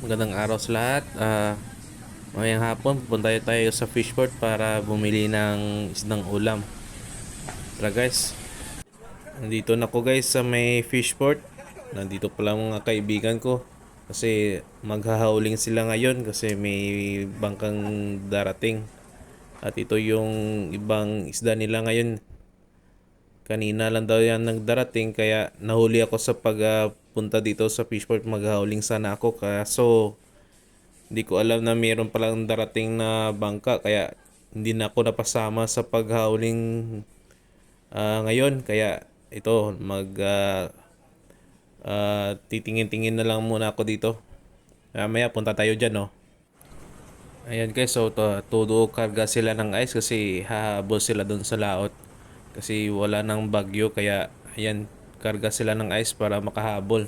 Magandang araw sa lahat. Mamayang hapon, pupunta tayo sa fishport para bumili ng isdang ulam. Tara guys, nandito na ko guys sa may fishport. Nandito pala mga kaibigan ko. Kasi maghahauling sila ngayon kasi may bangkang darating. At ito yung ibang isda nila ngayon. Kanina lang daw yan nagdarating kaya nahuli ako sa pagpunta dito sa fishport. Maghahauling sana ako kaso hindi ko alam na mayroon palang darating na bangka kaya hindi na ako napasama sa paghauling ngayon. Kaya ito titingin-tingin na lang muna ako dito. Maya punta tayo dyan, no. Ayan guys, so todo karga sila ng ice kasi hahabol sila doon sa laot. Kasi wala nang bagyo kaya ayan, karga sila ng ice para makahabol.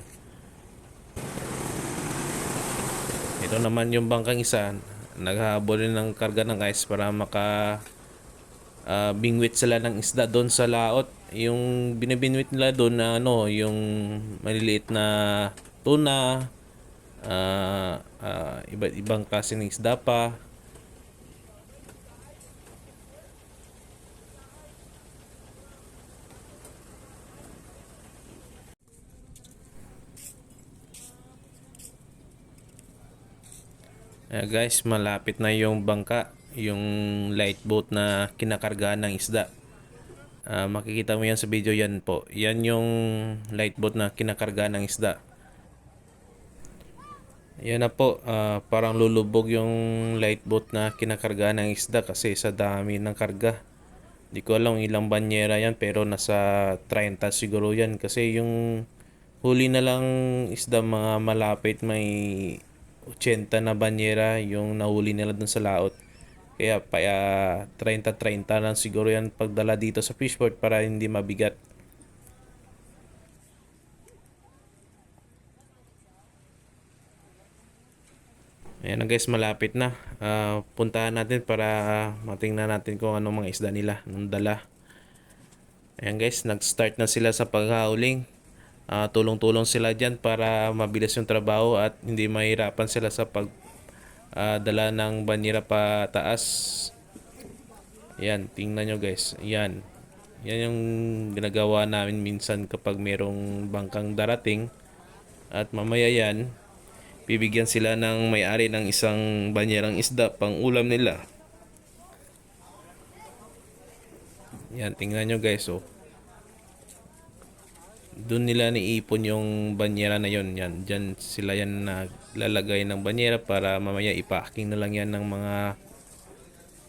Ito naman yung bangkang isa, naghahabol rin ng karga ng ice para bingwit sila ng isda doon sa laot. Yung binibinwit nila doon na yung maliliit na tuna, iba't ibang klase ng isda pa. Guys, malapit na yung bangka, yung light boat na kinakargaan ng isda. Makikita mo yan sa video yan po. Yan yung light boat na kinakargaan ng isda. Yan na po, parang lulubog yung light boat na kinakargaan ng isda kasi sa dami ng karga. Di ko alam ilang banyera yan pero nasa 30 siguro yan kasi yung huli na lang isda mga malapit may 80 na banyera yung nahuli nila dun sa laot. Kaya 30-30 lang siguro yan pagdala dito sa fishport para hindi mabigat. Ayan na guys, malapit na. Puntahan natin para matingnan natin kung anong mga isda nila nung dala. Ayan guys, nag-start na sila sa paghauling. Tulong-tulong sila dyan para mabilis yung trabaho at hindi mahirapan sila sa dala ng banyera pa taas. Ayan, tingnan nyo guys. Ayan. Yan yung ginagawa namin minsan kapag merong bangkang darating. At mamaya yan, bibigyan sila ng may-ari ng isang banyerang isda pang ulam nila. Yan, tingnan nyo guys. Oh. Doon nila niipon yung banyera na yon. Yan, dyan sila yan naglalagay ng banyera para mamaya ipacking na lang yan ng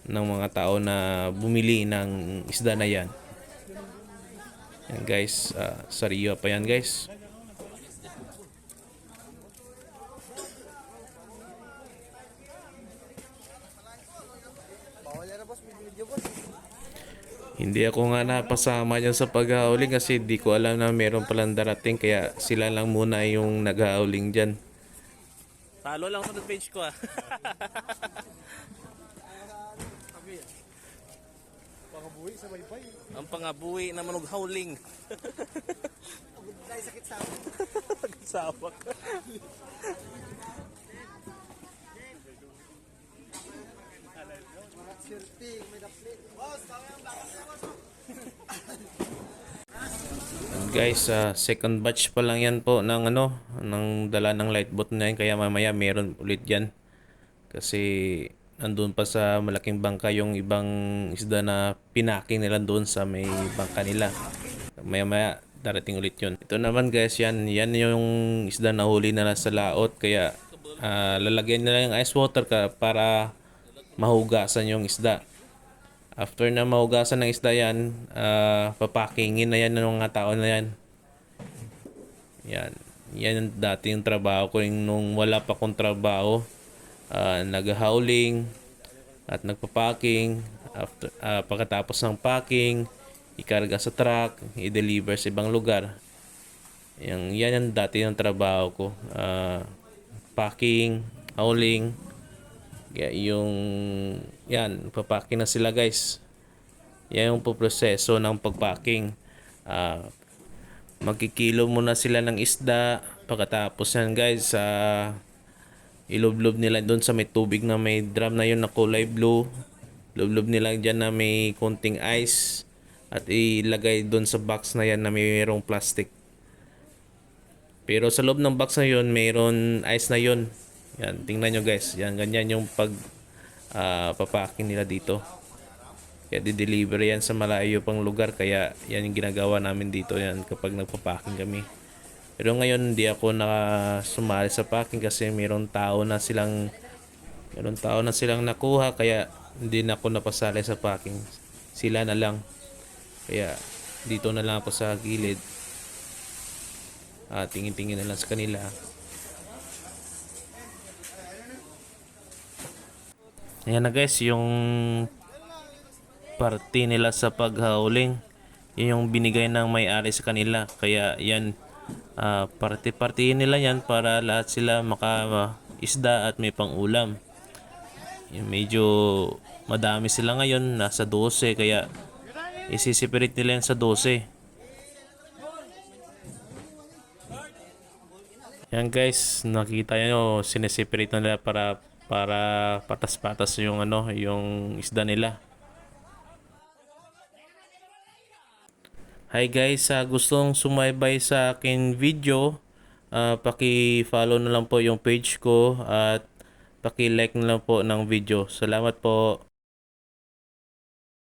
mga tao na bumili ng isda na yan. Yan guys, sariwa pa yan guys. Hindi ako nga napasama dyan sa paghauling kasi di ko alam na meron palang darating kaya sila lang muna yung naghauling dyan. Talo lang sa page ko ah. Pangabuhi sa baypay. Ang pangabuhi na manog hauling. Dahil sakit sa ako. Sabak. Mga sirti, may dapli. Boss, kami ang bakit na boss. Guys, second batch pa lang yan po ng dala ng lightboat na yan kaya mamaya meron ulit yan. Kasi nandun pa sa malaking bangka yung ibang isda na pinaking nila doon sa may bangka nila. Maya darating ulit yun. Ito naman guys, yan yung isda na huli na sa laot kaya lalagyan nila yung ice water para mahugasan yung isda. After na mahugasan ng isda yan, papakingin na yan ng mga tao na yan. Yan. Yan yung dati yung trabaho ko nung wala pa akong trabaho. Nag-hauling at nagpa-packing. Pagkatapos ng packing, ikarga sa truck, i-deliver sa ibang lugar. Yan yung dati yung trabaho ko. Packing, hauling. Yan, papacking na sila guys. Yan yung proseso ng pagpacking. Magkikilo muna sila ng isda. Pagkatapos yan guys, ilublob nila doon sa may tubig na may drum na yun na kulay blue. Lublob nila dyan na may konting ice at ilagay doon sa box na yan na mayroong plastic. Pero sa loob ng box na yun, mayroon ice na yun. Yan, tingnan nyo guys. Yan, ganyan yung papacking nila dito. Kaya di-deliver yan sa malayo pang lugar. Kaya yan yung ginagawa namin dito yan kapag nagpapacking kami. Pero ngayon hindi ako nakasumali sa packing kasi mayroong tao na silang nakuha, kaya hindi na ako napasali sa packing. Sila na lang. Kaya dito na lang ako sa gilid. Tingin-tingin na lang sa kanila. Ayan na guys, yung parte nila sa paghauling. Yun yung binigay ng may-ari sa kanila. Kaya yan, parte-partiin nila yan para lahat sila maka-isda at may pang-ulam. Yung medyo madami sila ngayon, nasa 12, kaya isiseparate nila yan sa 12. Yan guys, nakita nyo, sineseparate nila para patas-patas yung yung isda nila. Hi guys, gustong sumaybay sa akin video, paki-follow na lang po yung page ko at paki-like na lang po ng video. Salamat po.